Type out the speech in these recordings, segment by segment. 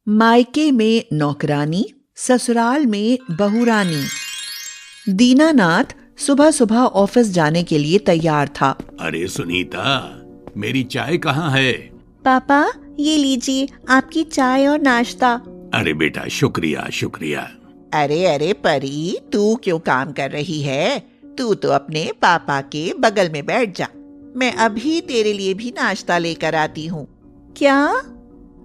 मायके में नौकरानी, ससुराल में बहुरानी। दीनानाथ सुबह सुबह ऑफिस जाने के लिए तैयार था। अरे सुनीता, मेरी चाय कहाँ है? पापा, ये लीजिए आपकी चाय और नाश्ता। अरे बेटा, शुक्रिया शुक्रिया। अरे अरे परी, तू क्यों काम कर रही है? तू तो अपने पापा के बगल में बैठ जा। मैं अभी तेरे लिए भी नाश्ता लेकर आती हूँ। क्या?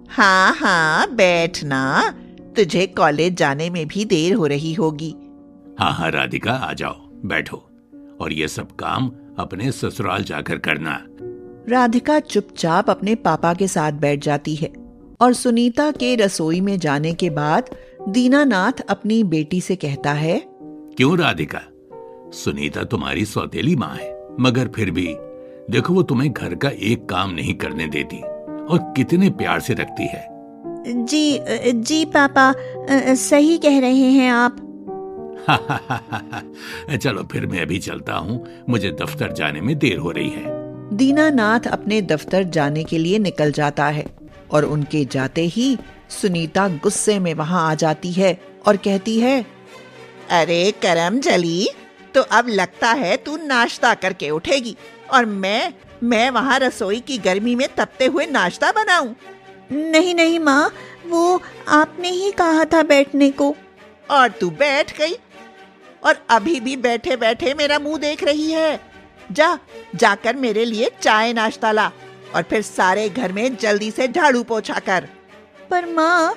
हाँ हाँ, बैठना। तुझे कॉलेज जाने में भी देर हो रही होगी। हाँ हाँ राधिका, आ जाओ, बैठो। और ये सब काम अपने ससुराल जाकर करना। राधिका चुपचाप अपने पापा के साथ बैठ जाती है और सुनीता के रसोई में जाने के बाद दीनानाथ अपनी बेटी से कहता है, क्यों राधिका, सुनीता तुम्हारी सौतेली माँ है, मगर फिर भी देखो वो तुम्हें घर का एक काम नहीं करने देती और कितने प्यार से रखती है। जी पापा, सही कह रहे हैं आप। चलो फिर मैं अभी चलता हूँ, मुझे दफ्तर जाने में देर हो रही है। दीनानाथ अपने दफ्तर जाने के लिए निकल जाता है और उनके जाते ही सुनीता गुस्से में वहां आ जाती है और कहती है, अरे करम जली, तो अब लगता है तू नाश्ता करके उठेगी और मैं वहाँ रसोई की गर्मी में तपते हुए नाश्ता बनाऊं? नहीं नहीं माँ, वो आपने ही कहा था बैठने को। और तू बैठ गई और अभी भी बैठे बैठे मेरा मुंह देख रही है। जाकर मेरे लिए चाय नाश्ता ला और फिर सारे घर में जल्दी से झाड़ू पोछा कर। पर माँ,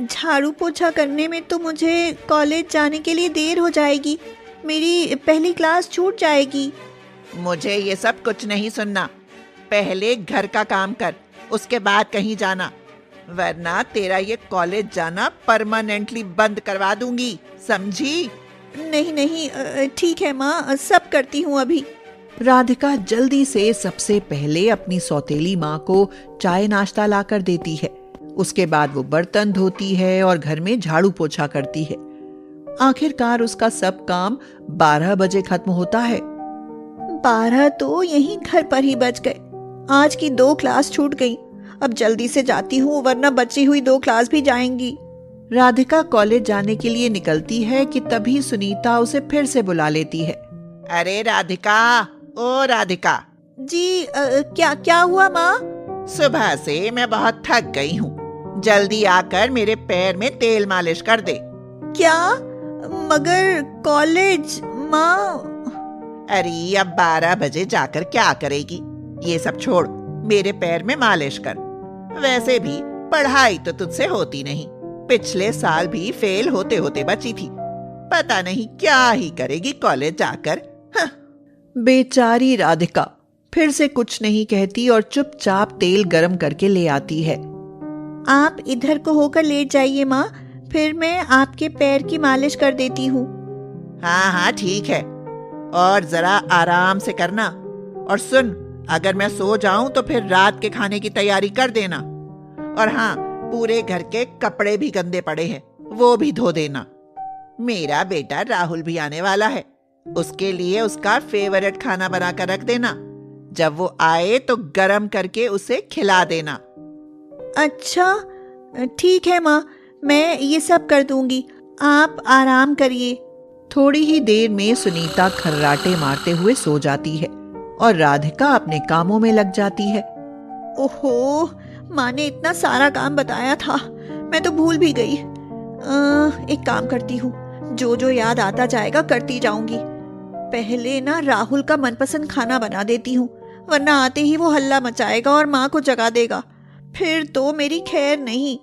झाड़ू पोछा करने में तो मुझे कॉलेज जाने के लिए देर हो जाएगी। मेरी पहली क्लास छूट जाएगी। मुझे ये सब कुछ नहीं सुनना। पहले घर का काम कर, उसके बाद कहीं जाना, वरना तेरा ये कॉलेज जाना परमानेंटली बंद करवा दूंगी, समझी? नहीं नहीं, ठीक है माँ, सब करती हूँ अभी। राधिका जल्दी से सबसे पहले अपनी सौतेली माँ को चाय नाश्ता लाकर देती है। उसके बाद वो बर्तन धोती है और घर में झाड़ू पोछा करती है। आखिरकार उसका सब काम 12 बजे खत्म होता है। 12 तो यहीं घर पर ही बज गए। आज की 2 क्लास छूट गई। अब जल्दी से जाती हूँ, वरना बची हुई 2 क्लास भी जाएंगी। राधिका कॉलेज जाने के लिए निकलती है कि तभी सुनीता उसे फिर से बुला लेती है। अरे राधिका, ओ राधिका। जी, क्या हुआ माँ? सुबह से मैं बहुत थक गई हूँ। जल्दी आकर मेरे पैर में तेल मालिश कर दे। क्या? मगर कॉलेज माँ। अरे अब 12 बजे जाकर क्या करेगी? ये सब छोड़, मेरे पैर में मालिश कर। वैसे भी पढ़ाई तो तुझसे होती नहीं। पिछले साल भी फेल होते होते बची थी। पता नहीं क्या ही करेगी कॉलेज जाकर। बेचारी राधिका फिर से कुछ नहीं कहती और चुपचाप तेल गरम करके ले आती है। आप इधर को होकर लेट जाइए माँ, फिर मैं आपके पैर की मालिश कर देती हूँ। हाँ हाँ ठीक है, और जरा आराम से करना। और सुन, अगर मैं सो जाऊं तो फिर रात के खाने की तैयारी कर देना। और हाँ, पूरे घर के कपड़े भी गंदे पड़े हैं, वो भी धो देना। मेरा बेटा राहुल भी आने वाला है, उसके लिए उसका फेवरेट खाना बनाकर रख देना। जब वो आए तो गरम करके उसे खिला देना। अच्छा ठीक है माँ, मैं ये सब कर दूंगी। आप आराम करिए। थोड़ी ही देर में सुनीता खर्राटे मारते हुए सो जाती है और राधिका अपने कामों में लग जाती है। ओहो, माँ ने इतना सारा काम बताया था, मैं तो भूल भी गई। एक काम करती हूँ, जो जो याद आता जाएगा करती जाऊंगी। पहले ना राहुल का मनपसंद खाना बना देती हूँ, वरना आते ही वो हल्ला मचाएगा और माँ को जगा देगा। फिर तो मेरी खैर नहीं।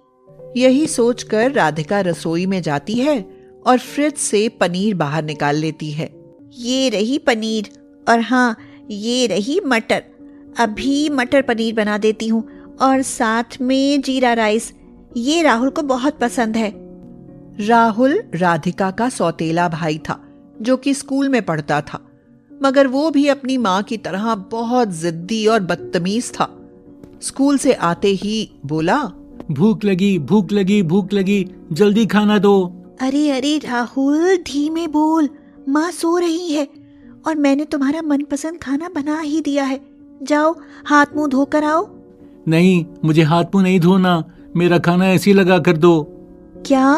यही सोचकर राधिका रसोई में जाती है और फ्रिज से पनीर बाहर निकाल लेती है। ये रही पनीर, और हाँ, ये रही मटर। अभी मटर पनीर बना देती हूँ, और साथ में जीरा राइस। ये राहुल को बहुत पसंद है। राहुल राधिका का सौतेला भाई था, जो कि स्कूल में पढ़ता था, मगर वो भी अपनी माँ की तरह बहुत जिद्दी और बदतमीज था। स्कूल से आते ही बोला, भूख लगी भूख लगी भूख लगी, जल्दी खाना दो। अरे अरे राहुल, धीमे बोल, माँ सो रही है और मैंने तुम्हारा मनपसंद खाना बना ही दिया है। जाओ हाथ मुंह धोकर आओ। नहीं, मुझे हाथ मुंह नहीं धोना, मेरा खाना ऐसे ही लगा कर दो। क्या?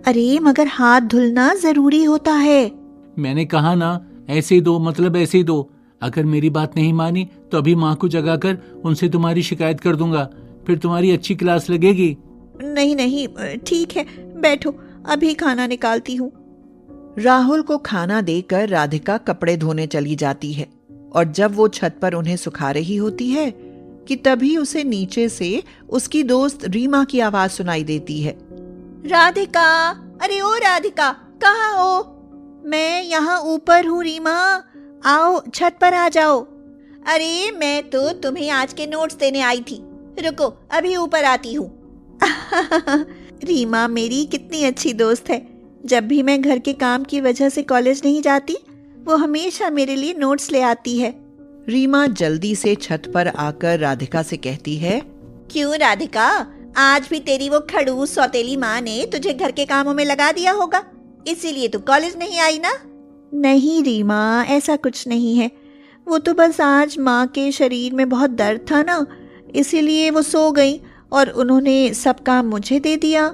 अरे मगर हाथ धुलना जरूरी होता है। मैंने कहा ना, ऐसे ही दो, मतलब ऐसे ही दो। अगर मेरी बात नहीं मानी तो अभी माँ को जगाकर उनसे तुम्हारी शिकायत कर दूंगा, फिर तुम्हारी अच्छी क्लास लगेगी। नहीं नहीं, ठीक है, बैठो, अभी खाना निकालती हूँ। राहुल को खाना देकर राधिका कपड़े धोने चली जाती है और जब वो छत पर उन्हें सुखा रही होती है कि तभी उसे नीचे से उसकी दोस्त रीमा की आवाज सुनाई देती है। राधिका, अरे ओ राधिका, कहाँ हो? मैं यहाँ ऊपर हूँ रीमा, आओ छत पर आ जाओ। अरे मैं तो तुम्हें आज के नोट्स देने आई थी, रुको अभी ऊपर आती हूँ। रीमा मेरी कितनी अच्छी दोस्त है। जब भी मैं घर के काम की वजह से कॉलेज नहीं जाती, वो हमेशा मेरे लिए नोट्स ले आती है। रीमा जल्दी से छत पर आकर राधिका से कहती है, क्यों राधिका, आज भी तेरी वो खड़ूस सौतेली माँ ने तुझे घर के कामों में लगा दिया होगा, इसीलिए तू कॉलेज नहीं आई ना? नहीं रीमा, ऐसा कुछ नहीं है। वो तो बस आज माँ के शरीर में बहुत दर्द था ना, इसीलिए वो सो गई और उन्होंने सब काम मुझे दे दिया।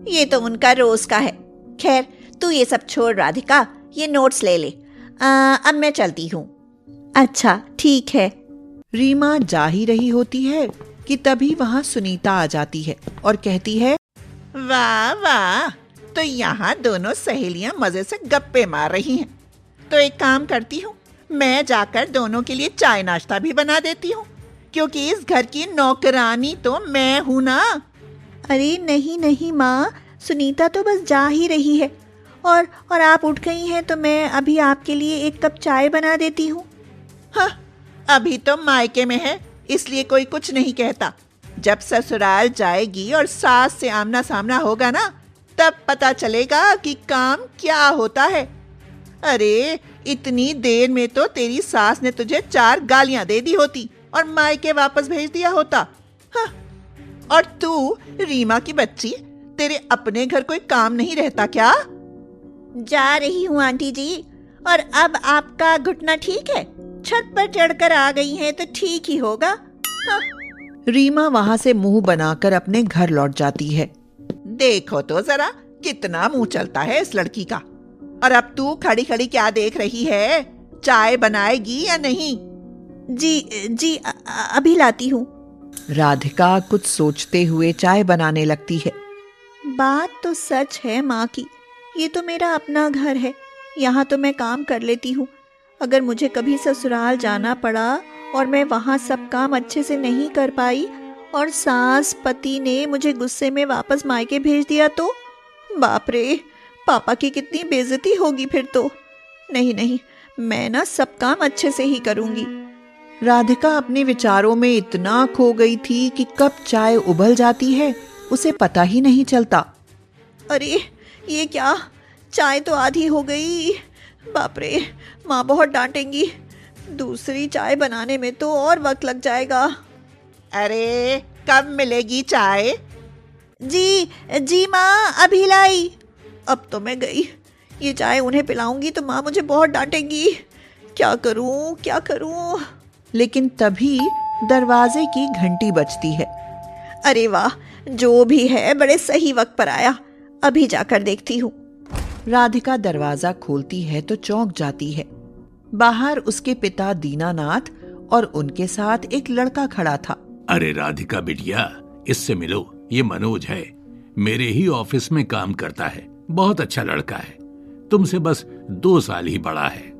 ये तो उनका रोज का है। खैर तू ये सब छोड़ राधिका, ये नोट्स ले ले। अब मैं चलती हूँ। अच्छा ठीक है। रीमा जा ही रही होती है कि तभी वहां सुनीता आ जाती है और कहती है, वाह वाह, तो यहाँ दोनों सहेलियां मजे से गप्पे मार रही हैं। तो एक काम करती हूँ, मैं जाकर दोनों के लिए चाय नाश्ता भी बना देती हूँ, क्योंकि इस घर की नौकरानी तो मैं हूँ ना। अरे नहीं नहीं माँ, सुनीता तो बस जा ही रही है और आप उठ गई हैं तो मैं अभी आपके लिए एक कप चाय बना देती हूँ। हाँ, अभी तो मायके में है, इसलिए कोई कुछ नहीं कहता। जब ससुराल जाएगी और सास से आमना सामना होगा ना, तब पता चलेगा कि काम क्या होता है। अरे इतनी देर में तो तेरी सास ने तुझे 4 गालियां दे दी होती और मायके वापस भेज दिया होता। हाँ, और तू रीमा की बच्ची, तेरे अपने घर कोई काम नहीं रहता क्या? जा रही हूँ आंटी जी। और अब आपका घुटना ठीक है? छत पर चढ़कर आ गई हैं तो ठीक ही होगा। हाँ। रीमा वहां से मुंह बनाकर अपने घर लौट जाती है। देखो तो जरा कितना मुंह चलता है इस लड़की का। और अब तू खड़ी खड़ी क्या देख रही है? चाय बनाएगी या नहीं? जी अभी लाती हूँ। राधिका कुछ सोचते हुए चाय बनाने लगती है। बात तो सच है माँ की, ये तो मेरा अपना घर है, यहाँ तो मैं काम कर लेती हूँ। अगर मुझे कभी ससुराल जाना पड़ा और मैं वहाँ सब काम अच्छे से नहीं कर पाई और सास पति ने मुझे गुस्से में वापस मायके भेज दिया तो बाप रे, पापा की कितनी बेइज्जती होगी फिर तो। नहीं नहीं, मैं ना सब काम अच्छे से ही करूँगी। राधिका अपने विचारों में इतना खो गई थी कि कब चाय उबल जाती है उसे पता ही नहीं चलता। अरे ये क्या, चाय तो आधी हो गई। बाप रे, माँ बहुत डांटेंगी। दूसरी चाय बनाने में तो और वक्त लग जाएगा। अरे कब मिलेगी चाय? जी माँ, अभी लाई। अब तो मैं गई, ये चाय उन्हें पिलाऊंगी तो माँ मुझे बहुत डांटेंगी। क्या करूँ? लेकिन तभी दरवाजे की घंटी बजती है। अरे वाह, जो भी है बड़े सही वक्त पर आया, अभी जाकर देखती हूँ। राधिका दरवाजा खोलती है तो चौंक जाती है। बाहर उसके पिता दीनानाथ और उनके साथ एक लड़का खड़ा था। अरे राधिका बिटिया, इससे मिलो, ये मनोज है, मेरे ही ऑफिस में काम करता है, बहुत अच्छा लड़का है, तुमसे बस 2 साल ही बड़ा है।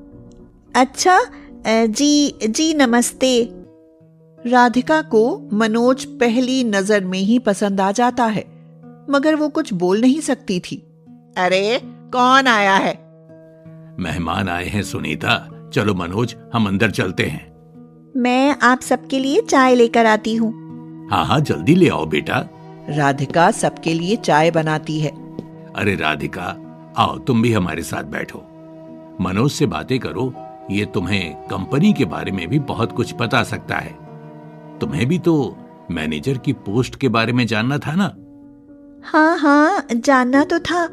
अच्छा, जी नमस्ते। राधिका को मनोज पहली नजर में ही पसंद आ जाता है, मगर वो कुछ बोल नहीं सकती थी। अरे कौन आया है? मेहमान आए हैं सुनीता, चलो मनोज हम अंदर चलते हैं। मैं आप सबके लिए चाय लेकर आती हूँ। हाँ जल्दी ले आओ बेटा। राधिका सबके लिए चाय बनाती है। अरे राधिका, आओ तुम भी हमारे साथ बैठो, मनोज से बातें करो, ये तुम्हें कंपनी के बारे में भी बहुत कुछ बता सकता है। तुम्हें भी तो मैनेजर की पोस्ट के बारे में जानना था ना? हाँ जानना तो था,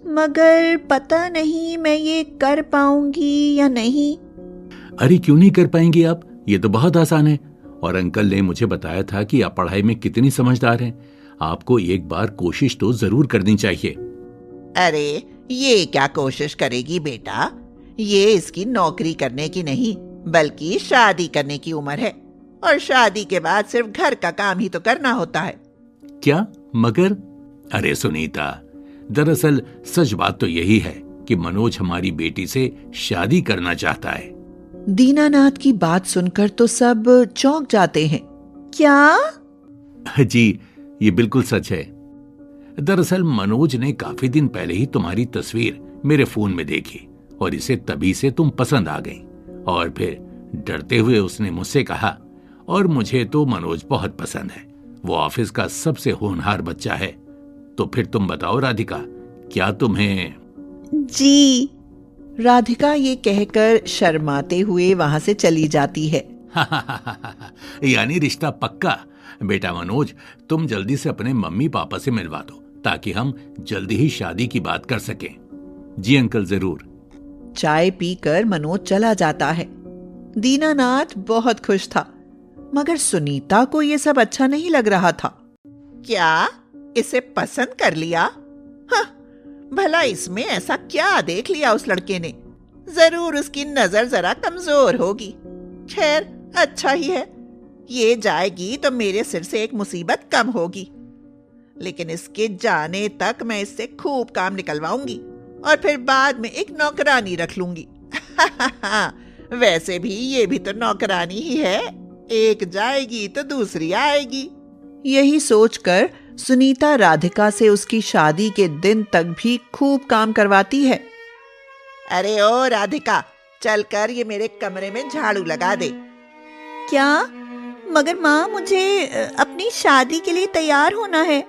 मगर पता नहीं मैं ये कर पाऊंगी या नहीं। अरे क्यों नहीं कर पाएंगी आप, ये तो बहुत आसान है। और अंकल ने मुझे बताया था कि आप पढ़ाई में कितनी समझदार हैं। आपको एक बार कोशिश तो जरूर करनी चाहिए। अरे ये क्या कोशिश करेगी बेटा, ये इसकी नौकरी करने की नहीं बल्कि शादी करने की उम्र है, और शादी के बाद सिर्फ घर का काम ही तो करना होता है। क्या मगर? अरे सुनीता, दरअसल सच बात तो यही है कि मनोज हमारी बेटी से शादी करना चाहता है। दीनानाथ की बात सुनकर तो सब चौंक जाते हैं। क्या? जी, ये बिल्कुल सच है। दरअसल मनोज ने काफी दिन पहले ही तुम्हारी तस्वीर मेरे फोन में देखी और इसे तभी से तुम पसंद आ गई, और फिर डरते हुए उसने मुझसे कहा, और मुझे तो मनोज बहुत पसंद है, वो ऑफिस का सबसे होनहार बच्चा है। तो फिर तुम बताओ राधिका, क्या तुम्हें? जी। राधिका ये कहकर शर्माते हुए वहां से चली जाती है। यानी रिश्ता पक्का। बेटा मनोज, तुम जल्दी से अपने मम्मी पापा से मिलवा दो ताकि हम जल्दी ही शादी की बात कर सकें। जी अंकल, जरूर। चाय पीकर मनोज चला जाता है। दीनानाथ बहुत खुश था, मगर सुनीता को ये सब अच्छा नहीं लग रहा था। क्या इसे पसंद कर लिया? हाँ, भला इसमें ऐसा क्या देख लिया उस लड़के ने? जरूर उसकी नजर जरा कमजोर होगी। खैर अच्छा ही है, ये जाएगी तो मेरे सिर से एक मुसीबत कम होगी। लेकिन इसके जाने तक मैं इससे खूब काम निकलवाऊंगी और फिर बाद में एक नौकरानी रख लूंगी। वैसे भी ये भी तो नौकरानी ही है, एक जाएगी तो दूसरी आएगी। यही सोचकर सुनीता राधिका से उसकी शादी के दिन तक भी खूब काम करवाती है। अरे ओ राधिका, चलकर ये मेरे कमरे में झाड़ू लगा दे। क्या? मगर माँ, मुझे अपनी शादी के लिए तैयार होना है।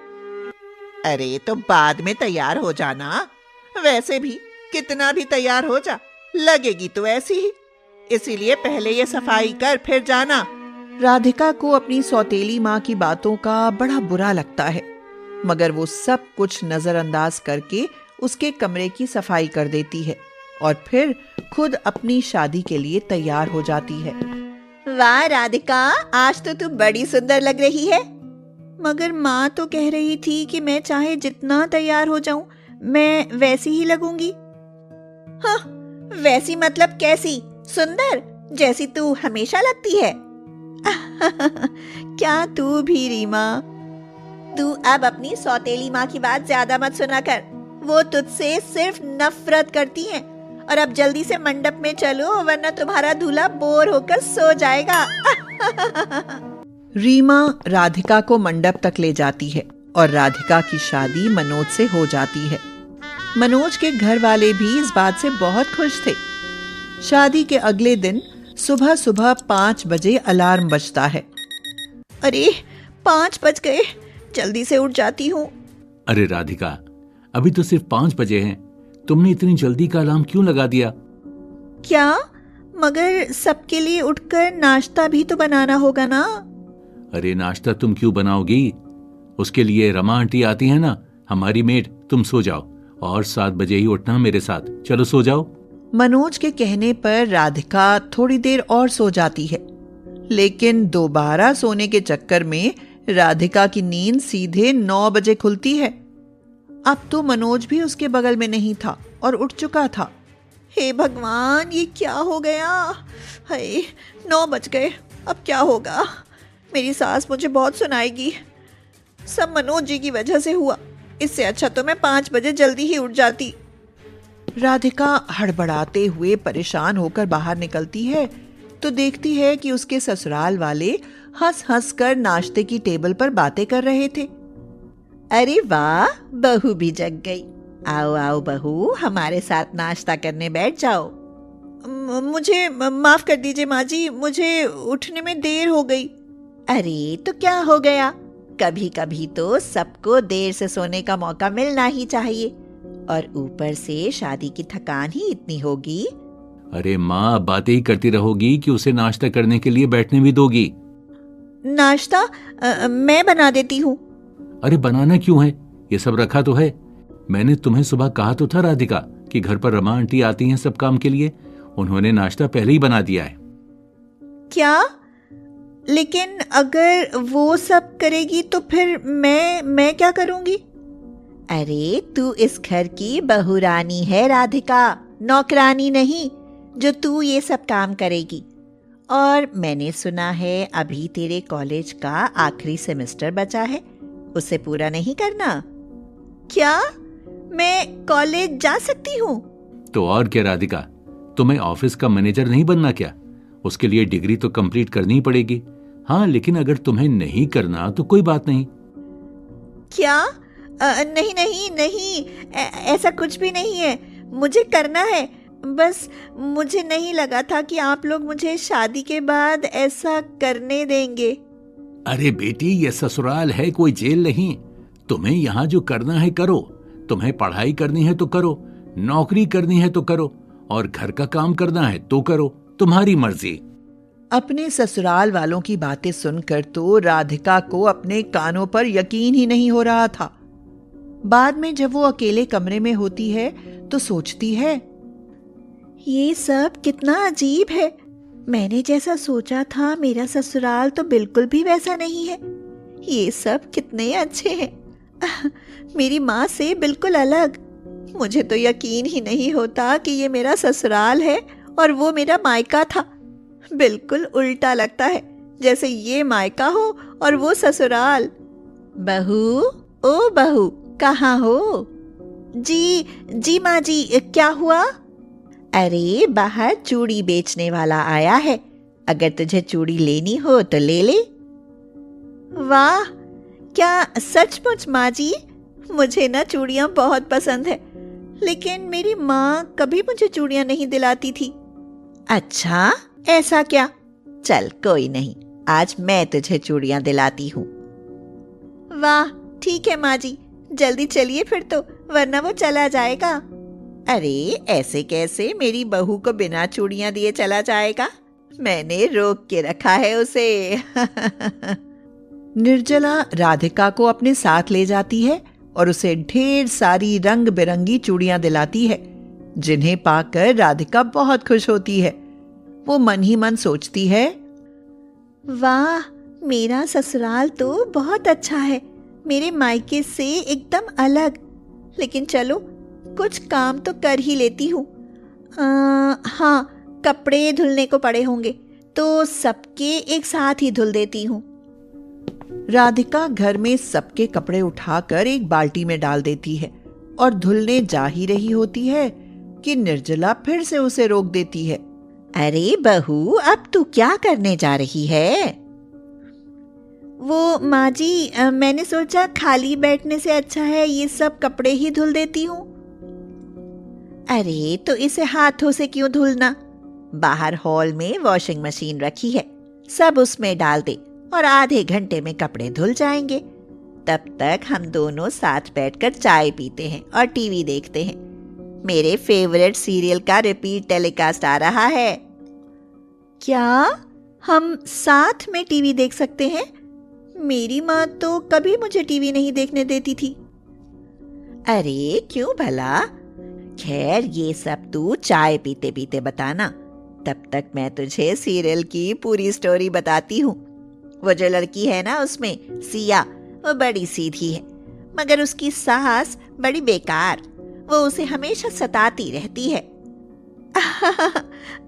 अरे तो बाद में तैयार हो जाना, वैसे भी कितना भी तैयार हो जा, लगेगी तो ऐसी ही, इसीलिए पहले ये सफाई कर फिर जाना। राधिका को अपनी सौतेली माँ की बातों का बड़ा बुरा लगता है, मगर वो सब कुछ नजरअंदाज करके उसके कमरे की सफाई कर देती है और फिर खुद अपनी शादी के लिए तैयार हो जाती है। वाह राधिका, आज तो तू बड़ी सुंदर लग रही है। मगर माँ तो कह रही थी कि मैं चाहे जितना तैयार हो जाऊं, मैं वैसी ही लगूंगी। हाँ, वैसी मतलब कैसी? सुंदर, जैसी तू हमेशा लगती है। क्या तू भी रीमा? तू अब अपनी सौतेली माँ की बात ज्यादा मत सुना कर, वो तुझसे सिर्फ नफरत करती हैं। और अब जल्दी से मंडप में चलो, वरना तुम्हारा दूल्हा बोर होकर सो जाएगा। रीमा राधिका को मंडप तक ले जाती है और राधिका की शादी मनोज से हो जाती है। मनोज के घर वाले भी इस बात से बहुत खुश थे। शादी के अगले दिन सुबह सुबह 5 बजे अलार्म बजता है। अरे 5 बज गए, जल्दी से उठ जाती हूँ। अरे राधिका, अभी तो सिर्फ 5 बजे हैं, तुमने इतनी जल्दी का अलार्म क्यों लगा दिया? क्या? मगर सबके लिए उठकर नाश्ता भी तो बनाना होगा ना। अरे नाश्ता तुम क्यों बनाओगी? उसके लिए रमा आंटी आती है ना, हमारी मेड। तुम सो जाओ और 7 बजे ही उठना मेरे साथ। चलो सो जाओ। मनोज के कहने पर राधिका थोड़ी देर और सो जाती है, लेकिन दोबारा सोने के चक्कर में राधिका की नींद सीधे 9 बजे खुलती है। अब तो मनोज भी उसके बगल में नहीं था और उठ चुका था। हे भगवान, ये क्या हो गया? हाय, 9 बज गए, अब क्या होगा? मेरी सास मुझे बहुत सुनाएगी। सब मनोज जी की वजह से हुआ। इससे अच्छा तो मैं 5 बजे जल्दी ही उठ जाती। राधिका हड़बड़ाते हुए परेशान होकर बाहर निकलती है तो देखती है कि उसके ससुराल वाले हंस हंस कर नाश्ते की टेबल पर बातें कर रहे थे। अरे वाह, बहू भी जग गई। आओ आओ बहू, हमारे साथ नाश्ता करने बैठ जाओ। मुझे माफ कर दीजिए माँ जी, मुझे उठने में देर हो गई। अरे तो क्या हो गया, कभी कभी तो सबको देर से सोने का मौका मिलना ही चाहिए, और ऊपर से शादी की थकान ही इतनी होगी। अरे माँ, बातें ही करती रहोगी कि उसे नाश्ता करने के लिए बैठने भी दोगी? नाश्ता मैं बना देती हूँ। अरे बनाना क्यों है, ये सब रखा तो है। मैंने तुम्हें सुबह कहा तो था राधिका कि घर पर रमा आंटी आती हैं सब काम के लिए। उन्होंने नाश्ता पहले ही बना दिया है। क्या? लेकिन अगर वो सब करेगी तो फिर मैं क्या करूंगी? अरे तू इस घर की बहुरानी है राधिका, नौकरानी नहीं जो तू ये सब काम करेगी। और मैंने सुना है अभी तेरे कॉलेज का आखिरी सेमेस्टर बचा है, उसे पूरा नहीं करना? क्या मैं कॉलेज जा सकती हूँ? तो और क्या राधिका, तुम्हें ऑफिस का मैनेजर नहीं बनना क्या? उसके लिए डिग्री तो कंप्लीट करनी ही पड़ेगी। हाँ, लेकिन अगर तुम्हें नहीं करना तो कोई बात नहीं। क्या? नहीं नहीं नहीं, ऐसा कुछ भी नहीं है, मुझे करना है। बस मुझे नहीं लगा था कि आप लोग मुझे शादी के बाद ऐसा करने देंगे। अरे बेटी, ये ससुराल है, कोई जेल नहीं। तुम्हें यहाँ जो करना है करो, तुम्हें पढ़ाई करनी है तो करो, नौकरी करनी है तो करो, और घर का काम करना है तो करो, तुम्हारी मर्जी। अपने ससुराल वालों की बातें सुनकर तो राधिका को अपने कानों पर यकीन ही नहीं हो रहा था। बाद में जब वो अकेले कमरे में होती है तो सोचती है, ये सब कितना अजीब है। मैंने जैसा सोचा था मेरा ससुराल तो बिल्कुल भी वैसा नहीं है। ये सब कितने अच्छे हैं, मेरी माँ से बिल्कुल अलग। मुझे तो यकीन ही नहीं होता कि ये मेरा ससुराल है और वो मेरा मायका था। बिल्कुल उल्टा लगता है, जैसे ये मायका हो और वो ससुराल। बहू, ओ बहू, कहाँ हो? जी माँ जी, क्या हुआ? अरे बाहर चूड़ी बेचने वाला आया है, अगर तुझे चूड़ी लेनी हो तो ले ले। वाह, क्या सचमुच माँ जी? मुझे ना चूड़ियाँ बहुत पसंद है, लेकिन मेरी माँ कभी मुझे चूड़ियाँ नहीं दिलाती थी। अच्छा, ऐसा क्या? चल कोई नहीं, आज मैं तुझे चूड़ियाँ दिलाती हूँ। वाह, ठीक है माँ जी, जल्दी चलिए फिर तो, वरना वो चला जाएगा। अरे ऐसे कैसे मेरी बहू को बिना चूड़ियाँ दिए चला जाएगा? मैंने रोक के रखा है उसे। निर्जला राधिका को अपने साथ ले जाती है और उसे ढेर सारी रंग बिरंगी चूड़ियां दिलाती है, जिन्हें पाकर राधिका बहुत खुश होती है। वो मन ही मन सोचती है, वाह, मेरा ससुराल तो बहुत अच्छा है, मेरे मायके से एकदम अलग। लेकिन चलो, कुछ काम तो कर ही लेती हूँ। हाँ, कपड़े धुलने को पड़े होंगे तो सबके एक साथ ही धुल देती हूँ। राधिका घर में सबके कपड़े उठाकर एक बाल्टी में डाल देती है और धुलने जा ही रही होती है कि निर्जला फिर से उसे रोक देती है। अरे बहू, अब तू क्या करने जा रही है? वो माँ जी, मैंने सोचा खाली बैठने से अच्छा है ये सब कपड़े ही धुल देती हूँ। अरे तो इसे हाथों से क्यों धुलना? बाहर हॉल में वॉशिंग मशीन रखी है, सब उसमें डाल दे और आधे घंटे में कपड़े धुल जाएंगे। तब तक हम दोनों साथ बैठकर चाय पीते हैं और टीवी देखते हैं। मेरे फेवरेट सीरियल का रिपीट टेलीकास्ट आ रहा है। क्या हम साथ में टीवी देख सकते हैं? मेरी माँ तो कभी मुझे टीवी नहीं देखने देती थी। अरे क्यों भला? खैर ये सब तू चाय पीते पीते बताना, तब तक मैं तुझे सीरियल की पूरी स्टोरी बताती हूँ। वो जो लड़की है ना उसमें, सिया, वो बड़ी सीधी है, मगर उसकी सास बड़ी बेकार, वो उसे हमेशा सताती रहती है।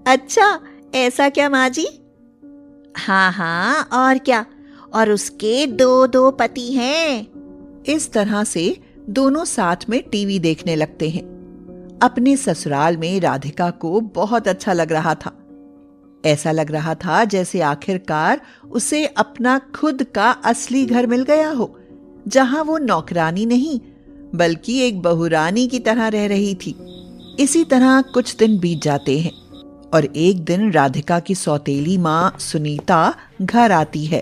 अच्छा, ऐसा क्या माँ जी? हाँ हाँ, और क्या, और उसके दो दो पति हैं। इस तरह से दोनों साथ में टीवी देखने लगते हैं। अपने ससुराल में राधिका को बहुत अच्छा लग रहा था। ऐसा लग रहा था जैसे आखिरकार उसे अपना खुद का असली घर मिल गया हो, जहां वो नौकरानी नहीं बल्कि एक बहुरानी की तरह रह रही थी। इसी तरह कुछ दिन बीत जाते हैं और एक दिन राधिका की सौतेली माँ सुनीता घर आती है।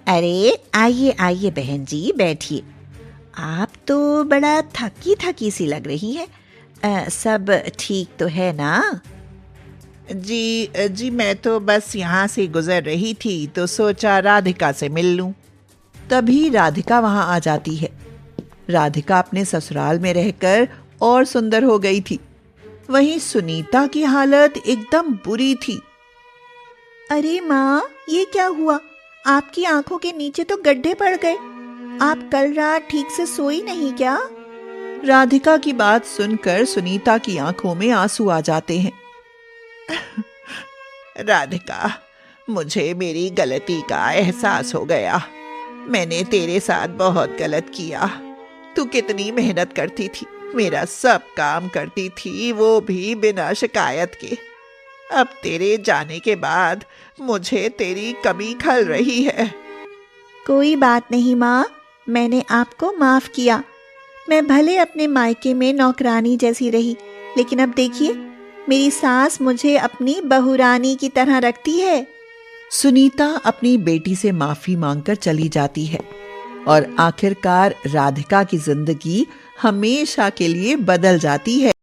अरे आइए आइए बहन जी, बैठिए। आप तो बड़ा थकी थकी सी लग रही हैं। सब ठीक तो है ना? जी मैं तो बस यहाँ से गुजर रही थी तो सोचा राधिका से मिल लूं। तभी राधिका वहां आ जाती है। राधिका अपने ससुराल में रहकर और सुंदर हो गई थी। वहीं सुनीता की हालत एकदम बुरी थी। अरे माँ, ये क्या हुआ? आपकी आंखों के नीचे तो गड्ढे पड़ गए। आप कल रात ठीक से सोई नहीं क्या? राधिका की बात सुनकर सुनीता की आंखों में आंसू आ जाते हैं। राधिका, मुझे मेरी गलती का एहसास हो गया। मैंने तेरे साथ बहुत गलत किया। तू कितनी मेहनत करती थी, मेरा सब काम करती थी, वो भी बिना शिकायत के। अब तेरे जाने के बाद मुझे तेरी कमी खल रही है। कोई बात नहीं माँ, मैंने आपको माफ किया। मैं भले अपने मायके में नौकरानी जैसी रही, लेकिन अब देखिए मेरी सास मुझे अपनी बहुरानी की तरह रखती है। सुनीता अपनी बेटी से माफी मांगकर चली जाती है और आखिरकार राधिका की जिंदगी हमेशा के लिए बदल जाती है।